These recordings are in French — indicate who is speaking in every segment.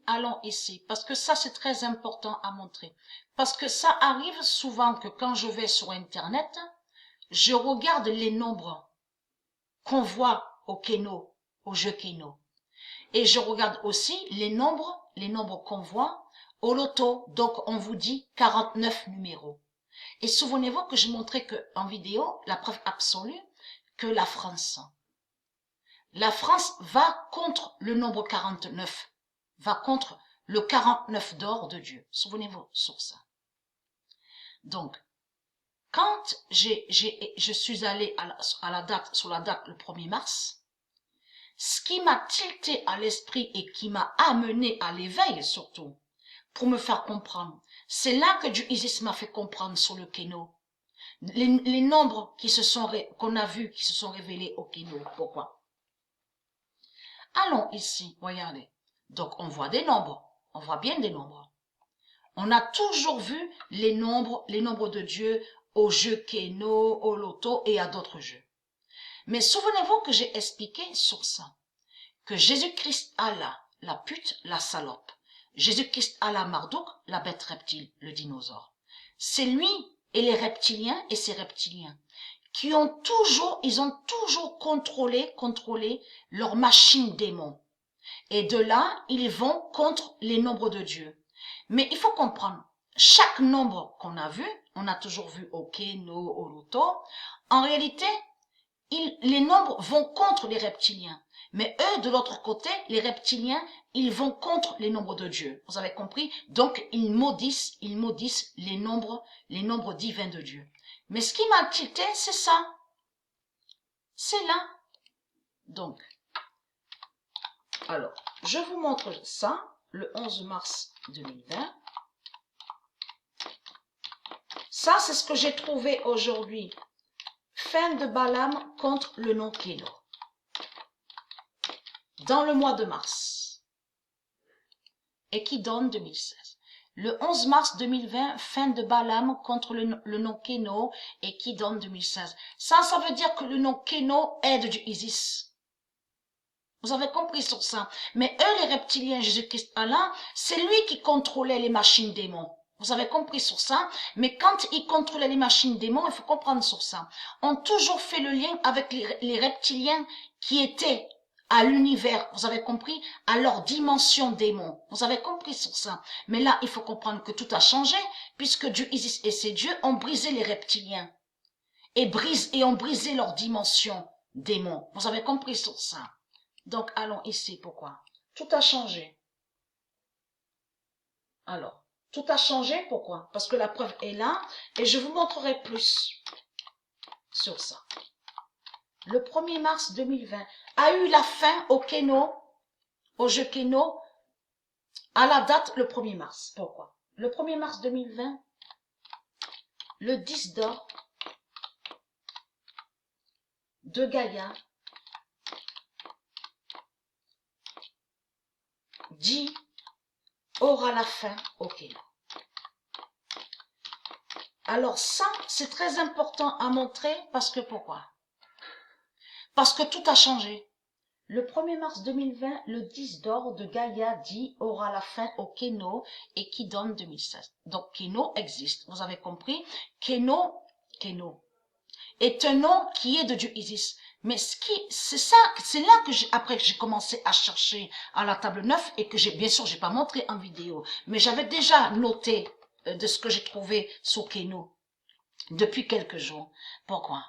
Speaker 1: allons ici, parce que ça c'est très important à montrer. Parce que ça arrive souvent que quand je vais sur Internet, je regarde les nombres qu'on voit au Keno, au jeu Keno. Et je regarde aussi les nombres qu'on voit au loto. Donc on vous dit 49 numéros. Et souvenez-vous que je montrais que en vidéo, la preuve absolue, que la France va contre le nombre 49, va contre le 49 d'or de Dieu. Souvenez-vous sur ça. Donc, quand je suis allée sur la date le 1er mars, ce qui m'a tilté à l'esprit et qui m'a amené à l'éveil surtout, pour me faire comprendre, c'est là que Dieu Isis m'a fait comprendre sur le Keno. Les nombres qu'on a vus, qui se sont révélés au Keno. Pourquoi? Allons ici, regardez. Donc, on voit des nombres. On voit bien des nombres. On a toujours vu les nombres de Dieu au jeu Keno, au loto et à d'autres jeux. Mais souvenez-vous que j'ai expliqué sur ça, que Jésus-Christ Allah, la pute, la salope. Jésus-Christ Allah Marduk, la bête reptile, le dinosaure. C'est lui et les reptiliens et ces reptiliens qui ont toujours contrôlé leur machine démon. Et de là, ils vont contre les nombres de Dieu. Mais il faut comprendre, chaque nombre qu'on a vu, on a toujours vu au Keno, au loto, en réalité, les nombres vont contre les reptiliens. Mais eux, de l'autre côté, les reptiliens, ils vont contre les nombres de Dieu. Vous avez compris? Donc, ils maudissent les nombres divins de Dieu. Mais ce qui m'a tilté, c'est ça. C'est là. Donc, alors, je vous montre ça, le 11 mars 2020. Ça, c'est ce que j'ai trouvé aujourd'hui. Fin de Balaam contre le nom Keno. Dans le mois de mars. Et qui donne 2016. Le 11 mars 2020, fin de Balaam contre le nom Keno et qui donne 2016. Ça veut dire que le nom Keno aide du Isis. Vous avez compris sur ça. Mais eux, les reptiliens, Jésus-Christ Allah, c'est lui qui contrôlait les machines démons. Vous avez compris sur ça. Mais quand il contrôlait les machines démons, il faut comprendre sur ça. On a toujours fait le lien avec les reptiliens qui étaient à l'univers, vous avez compris, à leur dimension démon. Vous avez compris sur ça. Mais là, il faut comprendre que tout a changé, puisque Dieu Isis et ses dieux ont brisé les reptiliens. Et ont brisé leur dimension démon. Vous avez compris sur ça. Donc, allons ici. Pourquoi? Tout a changé. Alors, tout a changé. Pourquoi? Parce que la preuve est là, et je vous montrerai plus sur ça. Le 1er mars 2020 a eu la fin au Keno, au jeu Keno, à la date le 1er mars. Pourquoi? Le 1er mars 2020, le 10 d'or de Gaïa dit aura la fin au Keno. Alors ça, c'est très important à montrer parce que pourquoi? Parce que tout a changé. Le 1er mars 2020, le 10 d'or de Gaïa dit aura la fin au Keno et qui donne 2016. Donc Keno existe, vous avez compris? Keno est un nom qui est de Dieu Isis. Mais c'est là que après j'ai commencé à chercher à la table 9 et que bien sûr j'ai pas montré en vidéo, mais j'avais déjà noté de ce que j'ai trouvé sur Keno depuis quelques jours. Pourquoi?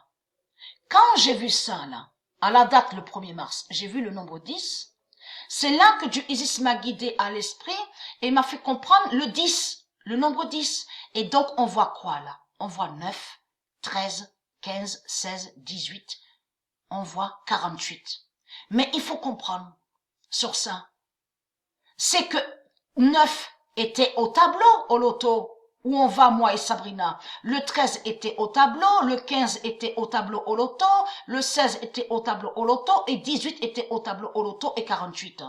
Speaker 1: Quand j'ai vu ça là, à la date le 1er mars, j'ai vu le nombre 10. C'est là que Dieu Isis m'a guidé à l'esprit et m'a fait comprendre le 10, le nombre 10. Et donc on voit quoi là? On voit 9, 13, 15, 16, 18. On voit 48. Mais il faut comprendre sur ça. C'est que 9 était au tableau au loto. Où on va, moi et Sabrina. Le 13 était au tableau, le 15 était au tableau au loto, le 16 était au tableau au loto, et 18 était au tableau au loto, et 48.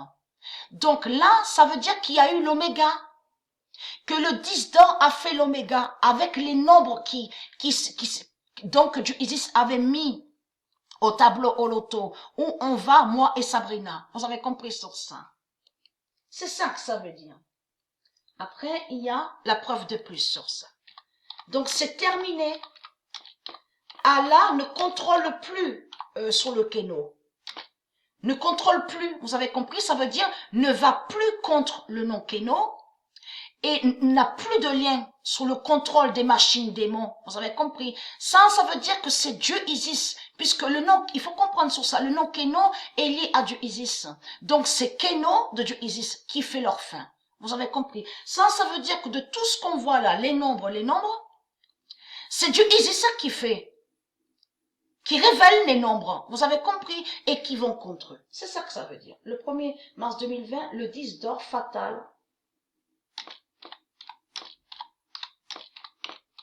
Speaker 1: Donc là, ça veut dire qu'il y a eu l'oméga. Que le 10 d'or a fait l'oméga, avec les nombres donc Dieu Isis avait mis au tableau au loto, où on va, moi et Sabrina. Vous avez compris sur ça. C'est ça que ça veut dire. Après, il y a la preuve de plus sur ça. Donc, c'est terminé. Allah ne contrôle plus sur le kéno. Ne contrôle plus. Vous avez compris? Ça veut dire ne va plus contre le nom kéno et n'a plus de lien sur le contrôle des machines démons. Vous avez compris? Ça veut dire que c'est Dieu Isis, puisque le nom, il faut comprendre sur ça, le nom Keno est lié à Dieu Isis. Donc c'est Keno de Dieu Isis qui fait leur fin. Vous avez compris? Ça veut dire que de tout ce qu'on voit là, les nombres, c'est Dieu Isis qui fait, qui révèle les nombres. Vous avez compris? Et qui vont contre eux. C'est ça que ça veut dire. Le 1er mars 2020, le 10 d'or fatal.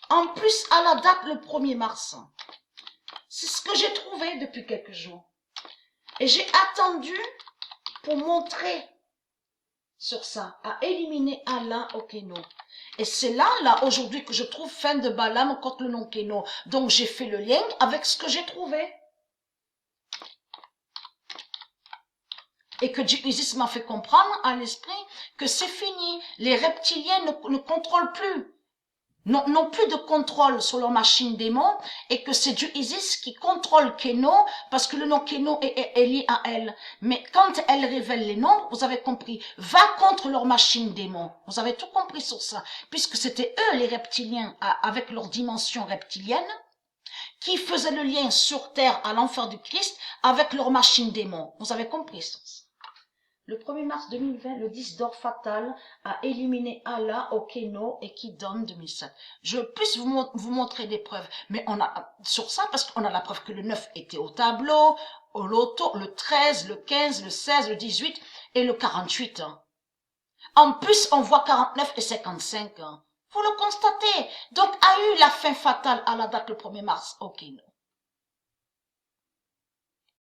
Speaker 1: En plus, à la date, le 1er mars, c'est ce que j'ai trouvé depuis quelques jours. Et j'ai attendu pour montrer sur ça, à éliminer Allah au Keno. Et c'est là, aujourd'hui, que je trouve fin de Balaam contre le nom Keno. Donc, j'ai fait le lien avec ce que j'ai trouvé. Et que Isis m'a fait comprendre à l'esprit que c'est fini. Les reptiliens ne contrôlent plus. N'ont plus de contrôle sur leur machine démon et que c'est Dieu Isis qui contrôle Keno parce que le nom Keno est lié à elle. Mais quand elle révèle les nombres, vous avez compris, va contre leur machine démon. Vous avez tout compris sur ça, puisque c'était eux les reptiliens avec leur dimension reptilienne qui faisaient le lien sur terre à l'enfer du Christ avec leur machine démon. Vous avez compris ça. Le 1er mars 2020, le 10 d'or fatal a éliminé Allah au Keno et qui donne 2007. Je puisse vous montrer des preuves, mais on a sur ça parce qu'on a la preuve que le 9 était au tableau, au loto, le 13, le 15, le 16, le 18 et le 48. En plus, on voit 49 et 55. Vous le constatez. Donc, a eu la fin fatale à la date le 1er mars au Keno.